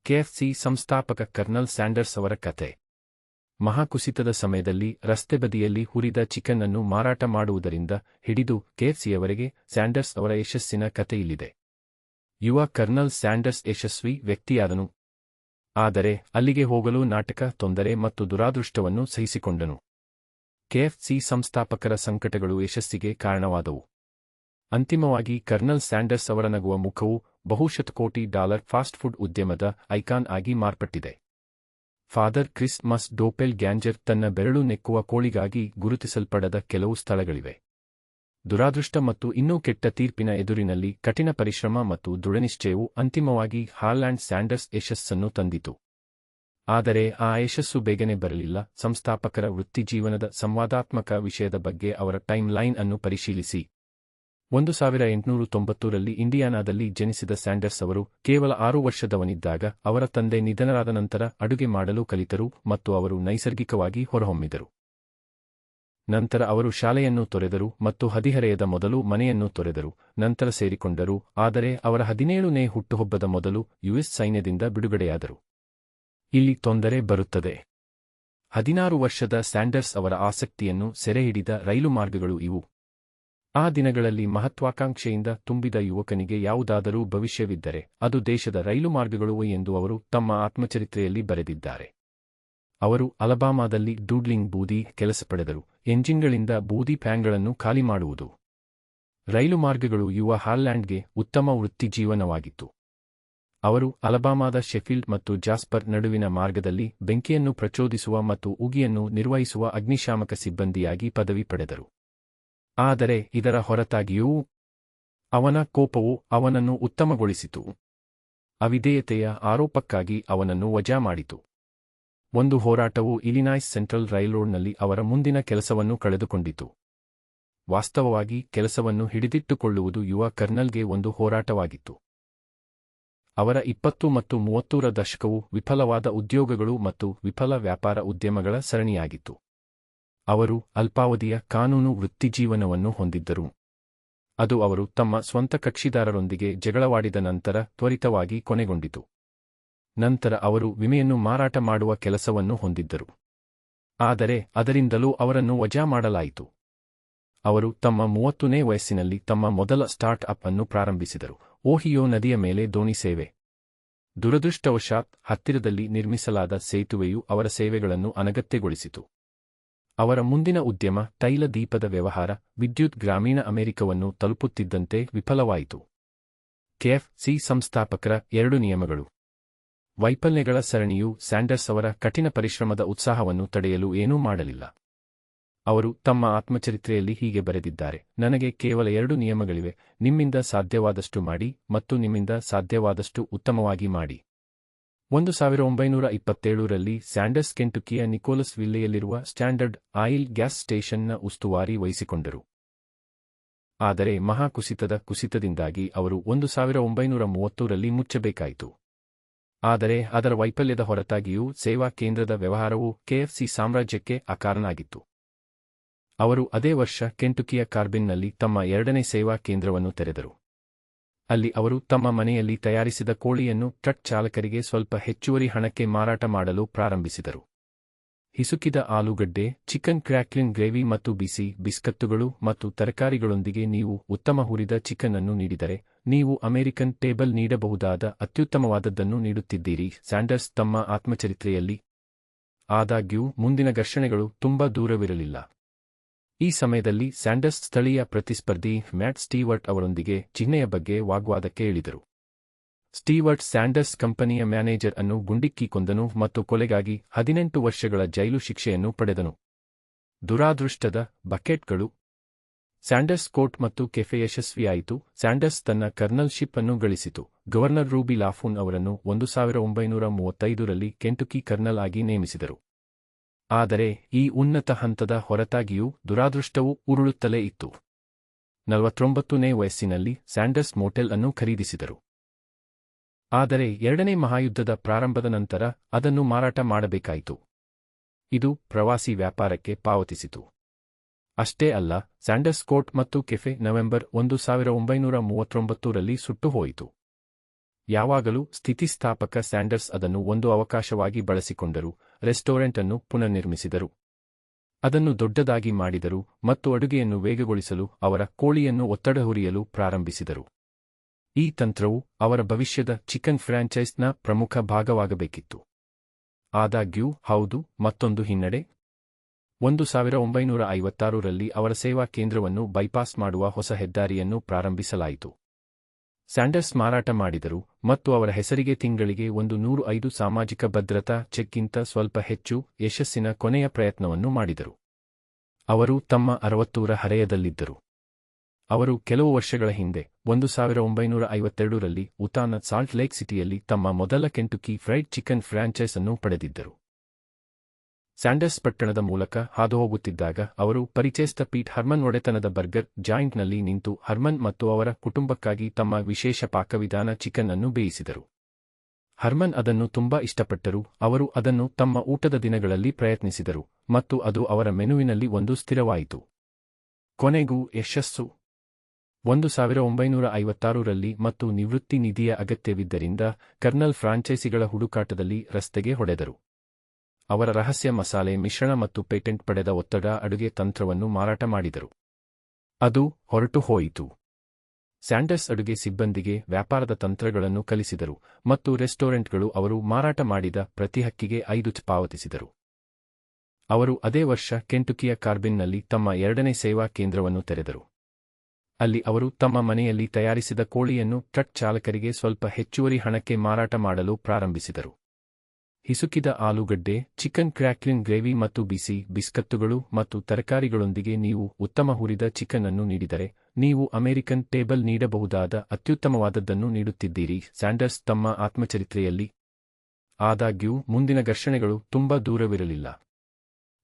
KFC ಸಂಸ್ಥಾಪಕ kernel sanders ಅವರ ಕಥೆ. ಮಹಾಕುಸಿತದ ಸಮಯದಲ್ಲಿ ರಸ್ತೆ ಬದಿಯಲ್ಲಿ ಹುರಿದ ಚಿಕನ್ ಅನ್ನು ಮಾರಾಟ ಮಾಡುವುದರಿಂದ ಹಿಡಿದು ಕೆಎಫ್ಸಿಯವರೆಗೆ ಸ್ಯಾಂಡರ್ಸ್ ಅವರ ಯಶಸ್ಸಿನ ಕಥೆಯಿಲ್ಲಿದೆ. ಯುವ ಕರ್ನಲ್ ಸ್ಯಾಂಡರ್ಸ್ ಯಶಸ್ವಿ ವ್ಯಕ್ತಿಯಾದನು. ಆದರೆ ಅಲ್ಲಿಗೆ ಹೋಗಲು ನಾಟಕ, ತೊಂದರೆ ಮತ್ತು ದುರಾದೃಷ್ಟವನ್ನು ಸಹಿಸಿಕೊಂಡನು. ಕೆಎಫ್ಸಿ ಸಂಸ್ಥಾಪಕರ ಸಂಕಟಗಳು ಯಶಸ್ಸಿಗೆ ಕಾರಣವಾದವು. ಅಂತಿಮವಾಗಿ ಕರ್ನಲ್ ಸ್ಯಾಂಡರ್ಸ್ ಅವರ ನಗುವ ಮುಖವು ಬಹುಶತಕೋಟಿ ಡಾಲರ್ ಫಾಸ್ಟ್ ಫುಡ್ ಉದ್ಯಮದ ಐಕಾನ್ ಆಗಿ ಮಾರ್ಪಟ್ಟಿದೆ. ಫಾದರ್ ಕ್ರಿಸ್ಮಸ್ ಡೋಪೆಲ್ ಗ್ಯಾಂಜರ್ ತನ್ನ ಬೆರಳು ನೆಕ್ಕುವ ಕೋಳಿಗಾಗಿ ಗುರುತಿಸಲ್ಪಡದ ಕೆಲವು ಸ್ಥಳಗಳಿವೆ. ದುರಾದೃಷ್ಟ ಮತ್ತು ಇನ್ನೂ ಕೆಟ್ಟ ತೀರ್ಪಿನ ಎದುರಿನಲ್ಲಿ ಕಠಿಣ ಪರಿಶ್ರಮ ಮತ್ತು ದೃಢನಿಶ್ಚಯವು ಅಂತಿಮವಾಗಿ ಹಾರ್ಲ್ಯಾಂಡ್ ಸ್ಯಾಂಡರ್ಸ್ ಯಶಸ್ಸನ್ನು ತಂದಿತು. ಆದರೆ ಆ ಯಶಸ್ಸು ಬೇಗನೆ ಬರಲಿಲ್ಲ. ಸಂಸ್ಥಾಪಕರ ವೃತ್ತಿಜೀವನದ ಸಂವಾದಾತ್ಮಕ ವಿಷಯದ ಬಗ್ಗೆ ಅವರ ಟೈಮ್ ಲೈನ್ ಅನ್ನು ಪರಿಶೀಲಿಸಿ. 1890ರಲ್ಲಿ ಇಂಡಿಯಾನಾದಲ್ಲಿ ಜನಿಸಿದ ಸ್ಯಾಂಡರ್ಸ್ ಅವರು ಕೇವಲ 6 ವರ್ಷದವನಿದ್ದಾಗ ಅವರ ತಂದೆ ನಿಧನರಾದ ನಂತರ ಅಡುಗೆ ಮಾಡಲು ಕಲಿತರು ಮತ್ತು ಅವರು ನೈಸರ್ಗಿಕವಾಗಿ ಹೊರಹೊಮ್ಮಿದರು. ನಂತರ ಅವರು ಶಾಲೆಯನ್ನು ತೊರೆದರು ಮತ್ತು ಹದಿಹರೆಯದ ಮೊದಲು ಮನೆಯನ್ನು ತೊರೆದರು. ನಂತರ ಸೇರಿಕೊಂಡರು, ಆದರೆ ಅವರ 17ನೇ ಹುಟ್ಟುಹಬ್ಬದ ಮೊದಲು ಯುಎಸ್ ಸೈನ್ಯದಿಂದ ಬಿಡುಗಡೆಯಾದರು. ಇಲ್ಲಿ ತೊಂದರೆ ಬರುತ್ತದೆ. 16 ವರ್ಷದ ಸ್ಯಾಂಡರ್ಸ್ ಅವರ ಆಸಕ್ತಿಯನ್ನು ಸೆರೆಹಿಡಿದ ರೈಲು ಮಾರ್ಗಗಳು ಇವು. ಆ ದಿನಗಳಲ್ಲಿ ಮಹತ್ವಾಕಾಂಕ್ಷೆಯಿಂದ ತುಂಬಿದ ಯುವಕನಿಗೆ ಯಾವುದಾದರೂ ಭವಿಷ್ಯವಿದ್ದರೆ ಅದು ದೇಶದ ರೈಲು ಮಾರ್ಗಗಳು ಎಂದು ಅವರು ತಮ್ಮ ಆತ್ಮಚರಿತ್ರೆಯಲ್ಲಿ ಬರೆದಿದ್ದಾರೆ. ಅವರು ಅಲಬಾಮಾದಲ್ಲಿ ಡೂಡ್ಲಿಂಗ್ ಬೂದಿ ಕೆಲಸ ಪಡೆದರು. ಎಂಜಿನ್ಗಳಿಂದ ಬೂದಿ ಪ್ಯಾನ್ಗಳನ್ನು ಖಾಲಿ ಮಾಡುವುದು. ರೈಲು ಮಾರ್ಗಗಳು ಯುವ ಹಾರ್ಲ್ಯಾಂಡ್ಗೆ ಉತ್ತಮ ವೃತ್ತಿಜೀವನವಾಗಿತ್ತು. ಅವರು ಅಲಬಾಮಾದ ಶೆಫೀಲ್ಡ್ ಮತ್ತು ಜಾಸ್ಪರ್ ನಡುವಿನ ಮಾರ್ಗದಲ್ಲಿ ಬೆಂಕಿಯನ್ನು ಪ್ರಚೋದಿಸುವ ಮತ್ತು ಉಗಿಯನ್ನು ನಿರ್ವಹಿಸುವ ಅಗ್ನಿಶಾಮಕ ಸಿಬ್ಬಂದಿಯಾಗಿ ಪದವಿ ಪಡೆದರು. ಆದರೆ ಇದರ ಹೊರತಾಗಿಯೂ ಅವನ ಕೋಪವು ಅವನನ್ನು ಉತ್ತಮಗೊಳಿಸಿತು. ಅವಿಧೇಯತೆಯ ಆರೋಪಕ್ಕಾಗಿ ಅವನನ್ನು ವಜಾ ಮಾಡಿತು. ಒಂದು ಹೋರಾಟವು ಇಲಿನಾಯ್ಸ್ ಸೆಂಟ್ರಲ್ ರೈಲ್ರೋಡ್ನಲ್ಲಿ ಅವರ ಮುಂದಿನ ಕೆಲಸವನ್ನು ಕಳೆದುಕೊಂಡಿತು. ವಾಸ್ತವವಾಗಿ ಕೆಲಸವನ್ನು ಹಿಡಿದಿಟ್ಟುಕೊಳ್ಳುವುದು ಯುವ ಕರ್ನಲ್ಗೆ ಒಂದು ಹೋರಾಟವಾಗಿತ್ತು. ಅವರ 20 ಮತ್ತು 30ರ ದಶಕವು ವಿಫಲವಾದ ಉದ್ಯೋಗಗಳು ಮತ್ತು ವಿಫಲ ವ್ಯಾಪಾರ ಉದ್ಯಮಗಳ ಸರಣಿಯಾಗಿತ್ತು. ಅವರು ಅಲ್ಪಾವಧಿಯ ಕಾನೂನು ವೃತ್ತಿಜೀವನವನ್ನು ಹೊಂದಿದ್ದರು. ಅದು ಅವರು ತಮ್ಮ ಸ್ವಂತ ಕಕ್ಷಿದಾರರೊಂದಿಗೆ ಜಗಳವಾಡಿದ ನಂತರ ತ್ವರಿತವಾಗಿ ಕೊನೆಗೊಂಡಿತು. ನಂತರ ಅವರು ವಿಮೆಯನ್ನು ಮಾರಾಟ ಮಾಡುವ ಕೆಲಸವನ್ನು ಹೊಂದಿದ್ದರು. ಆದರೆ ಅದರಿಂದಲೂ ಅವರನ್ನು ವಜಾ ಮಾಡಲಾಯಿತು. ಅವರು ತಮ್ಮ 30ನೇ ವಯಸ್ಸಿನಲ್ಲಿ ತಮ್ಮ ಮೊದಲ ಸ್ಟಾರ್ಟ್ ಅಪ್ ಅನ್ನು ಪ್ರಾರಂಭಿಸಿದರು, ಓಹಿಯೋ ನದಿಯ ಮೇಲೆ ದೋಣಿ ಸೇವೆ. ದುರದೃಷ್ಟವಶಾತ್ ಹತ್ತಿರದಲ್ಲಿ ನಿರ್ಮಿಸಲಾದ ಸೇತುವೆಯು ಅವರ ಸೇವೆಗಳನ್ನು ಅನಗತ್ಯಗೊಳಿಸಿತು. ಅವರ ಮುಂದಿನ ಉದ್ಯಮ, ತೈಲ ದೀಪದ ವ್ಯವಹಾರ, ವಿದ್ಯುತ್ ಗ್ರಾಮೀಣ ಅಮೆರಿಕವನ್ನು ತಲುಪುತ್ತಿದ್ದಂತೆ ವಿಫಲವಾಯಿತು. ಕೆಎಫ್ಸಿ ಸಂಸ್ಥಾಪಕರ 2 ನಿಯಮಗಳು. ವೈಫಲ್ಯಗಳ ಸರಣಿಯು ಸ್ಯಾಂಡರ್ಸ್ ಅವರ ಕಠಿಣ ಪರಿಶ್ರಮದ ಉತ್ಸಾಹವನ್ನು ತಡೆಯಲು ಏನೂ ಮಾಡಲಿಲ್ಲ. ಅವರು ತಮ್ಮ ಆತ್ಮಚರಿತ್ರೆಯಲ್ಲಿ ಹೀಗೆ ಬರೆದಿದ್ದಾರೆ: ನನಗೆ ಕೇವಲ 2 ನಿಯಮಗಳಿವೆ, ನಿಮ್ಮಿಂದ ಸಾಧ್ಯವಾದಷ್ಟು ಮಾಡಿ ಮತ್ತು ನಿಮ್ಮಿಂದ ಸಾಧ್ಯವಾದಷ್ಟು ಉತ್ತಮವಾಗಿ ಮಾಡಿ. 1927ರಲ್ಲಿ ಸ್ಯಾಂಡರ್ಸ್ ಕೆಂಟುಕಿಯ ನಿಕೋಲಸ್ ವಿಲ್ಲೆಯಲ್ಲಿರುವ ಸ್ಟ್ಯಾಂಡರ್ಡ್ ಆಯಿಲ್ ಗ್ಯಾಸ್ ಸ್ಟೇಷನ್ನ ಉಸ್ತುವಾರಿ ವಹಿಸಿಕೊಂಡರು. ಆದರೆ ಮಹಾಕುಸಿತದ ಕುಸಿತದಿಂದಾಗಿ ಅವರು 1930ರಲ್ಲಿ ಮುಚ್ಚಬೇಕಾಯಿತು. ಆದರೆ ಅದರ ವೈಫಲ್ಯದ ಹೊರತಾಗಿಯೂ ಸೇವಾ ಕೇಂದ್ರದ ವ್ಯವಹಾರವು ಕೆಎಫ್ಸಿ ಸಾಮ್ರಾಜ್ಯಕ್ಕೆ ಅಕಾರಣಾಗಿತ್ತು. ಅವರು ಅದೇ ವರ್ಷ ಕೆಂಟುಕಿಯ ಕಾರ್ಬಿನ್ನಲ್ಲಿ ತಮ್ಮ 2ನೇ ಸೇವಾ ಕೇಂದ್ರವನ್ನು ತೆರೆದರು. ಅಲ್ಲಿ ಅವರು ತಮ್ಮ ಮನೆಯಲ್ಲಿ ತಯಾರಿಸಿದ ಕೋಳಿಯನ್ನು ಟ್ರಕ್ ಚಾಲಕರಿಗೆ ಸ್ವಲ್ಪ ಹೆಚ್ಚುವರಿ ಹಣಕ್ಕೆ ಮಾರಾಟ ಮಾಡಲು ಪ್ರಾರಂಭಿಸಿದರು. ಹಿಸುಕಿದ ಆಲೂಗಡ್ಡೆ, ಚಿಕನ್ ಕ್ರ್ಯಾಕ್ಲಿನ್ ಗ್ರೇವಿ ಮತ್ತು ಬಿಸಿ ಬಿಸ್ಕತ್ತುಗಳು ಮತ್ತು ತರಕಾರಿಗಳೊಂದಿಗೆ ನೀವು ಉತ್ತಮ ಹುರಿದ ಚಿಕನ್ ಅನ್ನು ನೀಡಿದರೆ, ನೀವು ಅಮೆರಿಕನ್ ಟೇಬಲ್ ನೀಡಬಹುದಾದ ಅತ್ಯುತ್ತಮವಾದದ್ದನ್ನು ನೀಡುತ್ತಿದ್ದೀರಿ. ಸ್ಯಾಂಡರ್ಸ್ ತಮ್ಮ ಆತ್ಮಚರಿತ್ರೆಯಲ್ಲಿ. ಆದಾಗ್ಯೂ ಮುಂದಿನ ಘರ್ಷಣೆಗಳು ತುಂಬಾ ದೂರವಿರಲಿಲ್ಲ. ಈ ಸಮಯದಲ್ಲಿ ಸ್ಯಾಂಡರ್ಸ್ ಸ್ಥಳೀಯ ಪ್ರತಿಸ್ಪರ್ಧಿ ಮ್ಯಾಟ್ ಸ್ಟೀವರ್ಟ್ ಅವರೊಂದಿಗೆ ಚಿಹ್ನೆಯ ಬಗ್ಗೆ ವಾಗ್ವಾದಕ್ಕೆ ಇಳಿದರು. ಸ್ಟೀವರ್ಟ್ ಸ್ಯಾಂಡರ್ಸ್ ಕಂಪನಿಯ ಮ್ಯಾನೇಜರ್ ಅನ್ನು ಗುಂಡಿಕ್ಕಿ ಕೊಂದನು ಮತ್ತು ಕೊಲೆಗಾಗಿ 18 ವರ್ಷಗಳ ಜೈಲು ಶಿಕ್ಷೆಯನ್ನು ಪಡೆದನು. ದುರಾದೃಷ್ಟದ ಬಕೆಟ್ಗಳು. ಸ್ಯಾಂಡರ್ಸ್ ಕೋರ್ಟ್ ಮತ್ತು ಕೆಫೆ ಯಶಸ್ವಿಯಾಯಿತು. ಸ್ಯಾಂಡರ್ಸ್ ತನ್ನ ಕರ್ನಲ್ಶಿಪ್ ಅನ್ನು ಗಳಿಸಿತು. ಗವರ್ನರ್ ರೂಬಿ ಲಾಫೂನ್ ಅವರನ್ನು 1935ರಲ್ಲಿ ಕೆಂಟುಕಿ ಕರ್ನಲ್ ಆಗಿ ನೇಮಿಸಿದರು. ಆದರೆ ಈ ಉನ್ನತ ಹಂತದ ಹೊರತಾಗಿಯೂ ದುರಾದೃಷ್ಟವು ಉರುಳುತ್ತಲೇ ಇತ್ತು. 49ನೇ ವಯಸ್ಸಿನಲ್ಲಿ ಸ್ಯಾಂಡರ್ಸ್ ಮೋಟೆಲ್ ಅನ್ನು ಖರೀದಿಸಿದರು. ಆದರೆ 2ನೇ ಮಹಾಯುದ್ಧದ ಪ್ರಾರಂಭದ ನಂತರ ಅದನ್ನು ಮಾರಾಟ ಮಾಡಬೇಕಾಯಿತು. ಇದು ಪ್ರವಾಸಿ ವ್ಯಾಪಾರಕ್ಕೆ ಪಾವತಿಸಿತು. ಅಷ್ಟೇ ಅಲ್ಲ, ಸ್ಯಾಂಡರ್ಸ್ ಕೋರ್ಟ್ ಮತ್ತು ಕೆಫೆ ನವೆಂಬರ್ 1939ರಲ್ಲಿ ಸುಟ್ಟುಹೋಯಿತು. ಯಾವಾಗಲೂ ಸ್ಥಿತಿಸ್ಥಾಪಕ ಸ್ಯಾಂಡರ್ಸ್ ಅದನ್ನು ಒಂದು ಅವಕಾಶವಾಗಿ ಬಳಸಿಕೊಂಡರು, ರೆಸ್ಟೋರೆಂಟ್ ಅನ್ನು ಪುನರ್ನಿರ್ಮಿಸಿದರು. ಅದನ್ನು ದೊಡ್ಡದಾಗಿ ಮಾಡಿದರು ಮತ್ತು ಅಡುಗೆಯನ್ನು ವೇಗಗೊಳಿಸಲು ಅವರ ಕೋಳಿಯನ್ನು ಒತ್ತಡ ಹುರಿಯಲು ಪ್ರಾರಂಭಿಸಿದರು. ಈ ತಂತ್ರವು ಅವರ ಭವಿಷ್ಯದ ಚಿಕನ್ ಫ್ರಾಂಚೈಸ್ನ ಪ್ರಮುಖ ಭಾಗವಾಗಬೇಕಿತ್ತು. ಆದಾಗ್ಯೂ, ಹೌದು, ಮತ್ತೊಂದು ಹಿನ್ನಡೆ. 1956ರಲ್ಲಿ ಅವರ ಸೇವಾ ಕೇಂದ್ರವನ್ನು ಬೈಪಾಸ್ ಮಾಡುವ ಹೊಸ ಹೆದ್ದಾರಿಯನ್ನು ಪ್ರಾರಂಭಿಸಲಾಯಿತು. ಸ್ಯಾಂಡರ್ಸ್ ಮಾರಾಟ ಮಾಡಿದರು ಮತ್ತು ಅವರ ಹೆಸರಿಗೆ ತಿಂಗಳಿಗೆ 105 ಸಾಮಾಜಿಕ ಭದ್ರತಾ ಚೆಕ್ಗಿಂತ ಸ್ವಲ್ಪ ಹೆಚ್ಚು ಯಶಸ್ಸಿನ ಕೊನೆಯ ಪ್ರಯತ್ನವನ್ನು ಮಾಡಿದರು. ಅವರು ತಮ್ಮ 60ರ ಹರೆಯದಲ್ಲಿದ್ದರು. ಅವರು ಕೆಲವು ವರ್ಷಗಳ ಹಿಂದೆ 1952ರಲ್ಲಿ ಉತಾನ ಸಾಲ್ಟ್ ಲೇಕ್ ಸಿಟಿಯಲ್ಲಿ ತಮ್ಮ ಮೊದಲ ಕೆಂಟುಕಿ ಫ್ರೈಡ್ ಚಿಕನ್ ಫ್ರಾಂಚೈಸ್ ಅನ್ನು ಪಡೆದಿದ್ದರು. ಸ್ಯಾಂಡರ್ಸ್ ಪಟ್ಟಣದ ಮೂಲಕ ಹಾದುಹೋಗುತ್ತಿದ್ದಾಗ ಅವರು ಪರಿಚಯಸ್ಥ ಪೀಟ್ ಹರ್ಮನ್ ಒಡೆತನದ ಬರ್ಗರ್ ಜಾಯಿಂಟ್ನಲ್ಲಿ ನಿಂತು ಹರ್ಮನ್ ಮತ್ತು ಅವರ ಕುಟುಂಬಕ್ಕಾಗಿ ತಮ್ಮ ವಿಶೇಷ ಪಾಕವಿಧಾನ ಚಿಕನ್ ಅನ್ನು ಬೇಯಿಸಿದರು. ಹರ್ಮನ್ ಅದನ್ನು ತುಂಬಾ ಇಷ್ಟಪಟ್ಟರು, ಅವರು ಅದನ್ನು ತಮ್ಮ ಊಟದ ದಿನಗಳಲ್ಲಿ ಪ್ರಯತ್ನಿಸಿದರು ಮತ್ತು ಅದು ಅವರ ಮೆನುವಿನಲ್ಲಿ ಒಂದು ಸ್ಥಿರವಾಯಿತು. ಕೊನೆಗೂ ಯಶಸ್ಸು. 1956ರಲ್ಲಿ ಮತ್ತು ನಿವೃತ್ತಿ ನಿಧಿಯ ಅಗತ್ಯವಿದ್ದರಿಂದ ಕರ್ನಲ್ ಫ್ರಾಂಚೈಸಿಗಳ ಹುಡುಕಾಟದಲ್ಲಿ ರಸ್ತೆಗೆ ಹೊಡೆದರು. ಅವರ ರಹಸ್ಯ ಮಸಾಲೆ ಮಿಶ್ರಣ ಮತ್ತು ಪೇಟೆಂಟ್ ಪಡೆದ ಒತ್ತಡ ಅಡುಗೆ ತಂತ್ರವನ್ನು ಮಾರಾಟ ಮಾಡಿದರು. ಅದು ಹೊರಟು ಹೋಯಿತು. ಸ್ಯಾಂಡರ್ಸ್ ಅಡುಗೆ ಸಿಬ್ಬಂದಿಗೆ ವ್ಯಾಪಾರದ ತಂತ್ರಗಳನ್ನು ಕಲಿಸಿದರು ಮತ್ತು ರೆಸ್ಟೋರೆಂಟ್ಗಳು ಅವರು ಮಾರಾಟ ಮಾಡಿದ ಪ್ರತಿ ಹಕ್ಕಿಗೆ 5 ಪಾವತಿಸಿದರು. ಅವರು ಅದೇ ವರ್ಷ ಕೆಂಟುಕಿಯ ಕಾರ್ಬಿನ್ನಲ್ಲಿ ತಮ್ಮ 2ನೇ ಸೇವಾ ಕೇಂದ್ರವನ್ನು ತೆರೆದರು. ಅಲ್ಲಿ ಅವರು ತಮ್ಮ ಮನೆಯಲ್ಲಿ ತಯಾರಿಸಿದ ಕೋಳಿಯನ್ನು ಟ್ರಕ್ ಚಾಲಕರಿಗೆ ಸ್ವಲ್ಪ ಹೆಚ್ಚುವರಿ ಹಣಕ್ಕೆ ಮಾರಾಟ ಮಾಡಲು ಪ್ರಾರಂಭಿಸಿದರು. ಹಿಸುಕಿದ ಆಲೂಗಡ್ಡೆ, ಚಿಕನ್ ಕ್ರ್ಯಾಕ್ಲಿನ್ ಗ್ರೇವಿ ಮತ್ತು ಬಿಸಿ ಬಿಸ್ಕತ್ತುಗಳು ಮತ್ತು ತರಕಾರಿಗಳೊಂದಿಗೆ ನೀವು ಉತ್ತಮ ಹುರಿದ ಚಿಕನ್ ಅನ್ನು ನೀಡಿದರೆ, ನೀವು ಅಮೆರಿಕನ್ ಟೇಬಲ್ ನೀಡಬಹುದಾದ ಅತ್ಯುತ್ತಮವಾದದ್ದನ್ನು ನೀಡುತ್ತಿದ್ದೀರಿ. ಸ್ಯಾಂಡರ್ಸ್ ತಮ್ಮ ಆತ್ಮಚರಿತ್ರೆಯಲ್ಲಿ. ಆದಾಗ್ಯೂ, ಮುಂದಿನ ಘರ್ಷಣೆಗಳು ತುಂಬಾ ದೂರವಿರಲಿಲ್ಲ.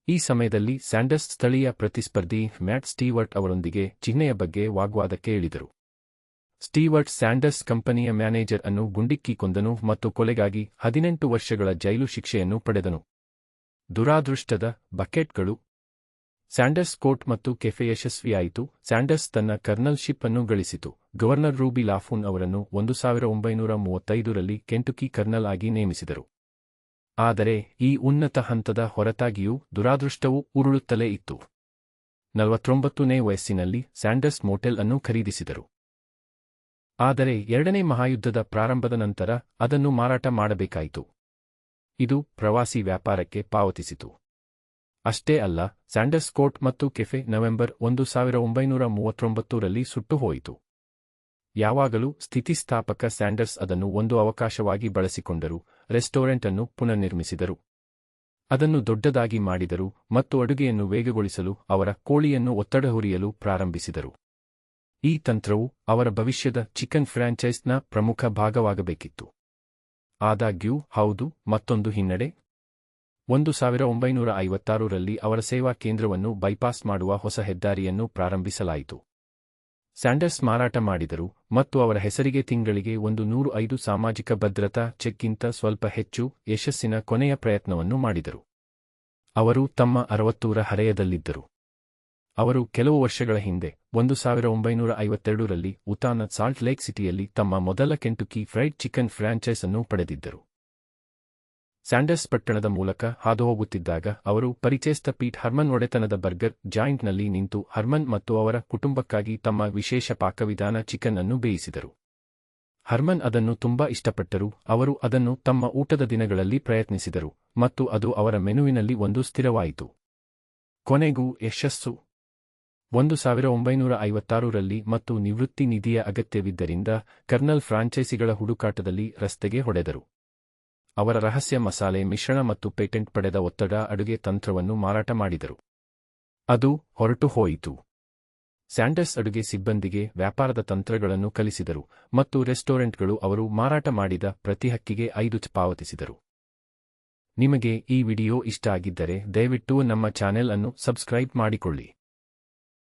ಈ ಸಮಯದಲ್ಲಿ ಸ್ಯಾಂಡರ್ಸ್ ಸ್ಥಳೀಯ ಪ್ರತಿಸ್ಪರ್ಧಿ ಮ್ಯಾಟ್ ಸ್ಟೀವರ್ಟ್ ಅವರೊಂದಿಗೆ ಚಿಹ್ನೆಯ ಬಗ್ಗೆ ವಾಗ್ವಾದಕ್ಕೆ ಇಳಿದರು. ಸ್ಟೀವರ್ಟ್ ಸ್ಯಾಂಡರ್ಸ್ ಕಂಪನಿಯ ಮ್ಯಾನೇಜರ್ ಅನ್ನು ಗುಂಡಿಕ್ಕಿ ಕೊಂದನು ಮತ್ತು ಕೊಲೆಗಾಗಿ 18 ವರ್ಷಗಳ ಜೈಲು ಶಿಕ್ಷೆಯನ್ನು ಪಡೆದನು. ದುರಾದೃಷ್ಟದ ಬಕೆಟ್ಗಳು. ಸ್ಯಾಂಡರ್ಸ್ ಕೋರ್ಟ್ ಮತ್ತು ಕೆಫೆ ಯಶಸ್ವಿಯಾಯಿತು. ಸ್ಯಾಂಡರ್ಸ್ ತನ್ನ ಕರ್ನಲ್ಶಿಪ್ ಅನ್ನು ಗಳಿಸಿತು. ಗವರ್ನರ್ ರೂಬಿ ಲಾಫೂನ್ ಅವರನ್ನು 1935ರಲ್ಲಿ ಕೆಂಟುಕಿ ಕರ್ನಲ್ ಆಗಿ ನೇಮಿಸಿದರು. ಆದರೆ ಈ ಉನ್ನತ ಹಂತದ ಹೊರತಾಗಿಯೂ ದುರಾದೃಷ್ಟವು ಉರುಳುತ್ತಲೇ ಇತ್ತು. 49ನೇ ವಯಸ್ಸಿನಲ್ಲಿ ಸ್ಯಾಂಡರ್ಸ್ ಮೋಟೆಲ್ ಅನ್ನು ಖರೀದಿಸಿದರು. ಆದರೆ 2ನೇ ಮಹಾಯುದ್ಧದ ಪ್ರಾರಂಭದ ನಂತರ ಅದನ್ನು ಮಾರಾಟ ಮಾಡಬೇಕಾಯಿತು. ಇದು ಪ್ರವಾಸಿ ವ್ಯಾಪಾರಕ್ಕೆ ಪಾವತಿಸಿತು. ಅಷ್ಟೇ ಅಲ್ಲ, ಸ್ಯಾಂಡರ್ಸ್ ಕೋರ್ಟ್ ಮತ್ತು ಕೆಫೆ ನವೆಂಬರ್ 1939ರಲ್ಲಿ ಸುಟ್ಟು ಹೋಯಿತು. ಯಾವಾಗಲೂ ಸ್ಥಿತಿಸ್ಥಾಪಕ ಸ್ಯಾಂಡರ್ಸ್ ಅದನ್ನು ಒಂದು ಅವಕಾಶವಾಗಿ ಬಳಸಿಕೊಂಡರು, ರೆಸ್ಟೋರೆಂಟ್ ಅನ್ನು ಪುನರ್ನಿರ್ಮಿಸಿದರು. ಅದನ್ನು ದೊಡ್ಡದಾಗಿ ಮಾಡಿದರು ಮತ್ತು ಅಡುಗೆಯನ್ನು ವೇಗಗೊಳಿಸಲು ಅವರ ಕೋಳಿಯನ್ನು ಒತ್ತಡ ಹುರಿಯಲು ಪ್ರಾರಂಭಿಸಿದರು. ಈ ತಂತ್ರವು ಅವರ ಭವಿಷ್ಯದ ಚಿಕನ್ ಫ್ರಾಂಚೈಸ್ನ ಪ್ರಮುಖ ಭಾಗವಾಗಬೇಕಿತ್ತು. ಆದಾಗ್ಯೂ, ಹೌದು, ಮತ್ತೊಂದು ಹಿನ್ನಡೆ. 1956ರಲ್ಲಿ ಅವರ ಸೇವಾ ಕೇಂದ್ರವನ್ನು ಬೈಪಾಸ್ ಮಾಡುವ ಹೊಸ ಹೆದ್ದಾರಿಯನ್ನು ಪ್ರಾರಂಭಿಸಲಾಯಿತು. ಸ್ಯಾಂಡರ್ಸ್ ಮಾರಾಟ ಮಾಡಿದರು ಮತ್ತು ಅವರ ಹೆಸರಿಗೆ ತಿಂಗಳಿಗೆ 105 ಸಾಮಾಜಿಕ ಭದ್ರತಾ ಚೆಕ್ಗಿಂತ ಸ್ವಲ್ಪ ಹೆಚ್ಚು ಯಶಸ್ಸಿನ ಕೊನೆಯ ಪ್ರಯತ್ನವನ್ನು ಮಾಡಿದರು. ಅವರು ತಮ್ಮ 60ರ ಹರೆಯದಲ್ಲಿದ್ದರು. ಅವರು ಕೆಲವು ವರ್ಷಗಳ ಹಿಂದೆ 1952ರಲ್ಲಿ ಉತಾನ ಸಾಲ್ಟ್ ಲೇಕ್ ಸಿಟಿಯಲ್ಲಿ ತಮ್ಮ ಮೊದಲ ಕೆಂಟುಕಿ ಫ್ರೈಡ್ ಚಿಕನ್ ಫ್ರಾಂಚೈಸ್ ಅನ್ನು ಪಡೆದಿದ್ದರು. ಸ್ಯಾಂಡರ್ಸ್ ಪಟ್ಟಣದ ಮೂಲಕ ಹಾದುಹೋಗುತ್ತಿದ್ದಾಗ ಅವರು ಪರಿಚಯಸ್ಥ ಪೀಟ್ ಹರ್ಮನ್ ಒಡೆತನದ ಬರ್ಗರ್ ಜಾಯಿಂಟ್ನಲ್ಲಿ ನಿಂತು ಹರ್ಮನ್ ಮತ್ತು ಅವರ ಕುಟುಂಬಕ್ಕಾಗಿ ತಮ್ಮ ವಿಶೇಷ ಪಾಕವಿಧಾನ ಚಿಕನ್ ಅನ್ನು ಬೇಯಿಸಿದರು. ಹರ್ಮನ್ ಅದನ್ನು ತುಂಬಾ ಇಷ್ಟಪಟ್ಟರು, ಅವರು ಅದನ್ನು ತಮ್ಮ ಊಟದ ದಿನಗಳಲ್ಲಿ ಪ್ರಯತ್ನಿಸಿದರು ಮತ್ತು ಅದು ಅವರ ಮೆನುವಿನಲ್ಲಿ ಒಂದು ಸ್ಥಿರವಾಯಿತು. ಕೊನೆಗೂ ಯಶಸ್ಸು. 1956ರಲ್ಲಿ ಮತ್ತು ನಿವೃತ್ತಿ ನಿಧಿಯ ಅಗತ್ಯವಿದ್ದರಿಂದ ಕರ್ನಲ್ ಫ್ರಾಂಚೈಸಿಗಳ ಹುಡುಕಾಟದಲ್ಲಿ ರಸ್ತೆಗೆ ಹೊಡೆದರು. ಅವರ ರಹಸ್ಯ ಮಸಾಲೆ ಮಿಶ್ರಣ ಮತ್ತು ಪೇಟೆಂಟ್ ಪಡೆದ ಒತ್ತಡ ಅಡುಗೆ ತಂತ್ರವನ್ನು ಮಾರಾಟ ಮಾಡಿದರು. ಅದು ಹೊರಟು ಹೋಯಿತು. ಸ್ಯಾಂಡರ್ಸ್ ಅಡುಗೆ ಸಿಬ್ಬಂದಿಗೆ ವ್ಯಾಪಾರದ ತಂತ್ರಗಳನ್ನು ಕಲಿಸಿದರು ಮತ್ತು ರೆಸ್ಟೋರೆಂಟ್ಗಳು ಅವರು ಮಾರಾಟ ಮಾಡಿದ ಪ್ರತಿ ಹಕ್ಕಿಗೆ 5 ಪಾವತಿಸಿದರು. ನಿಮಗೆ ಈ ವಿಡಿಯೋ ಇಷ್ಟ ಆಗಿದ್ದರೆ ದಯವಿಟ್ಟು ನಮ್ಮ ಚಾನೆಲ್ ಅನ್ನು ಸಬ್ಸ್ಕ್ರೈಬ್ ಮಾಡಿಕೊಳ್ಳಿ.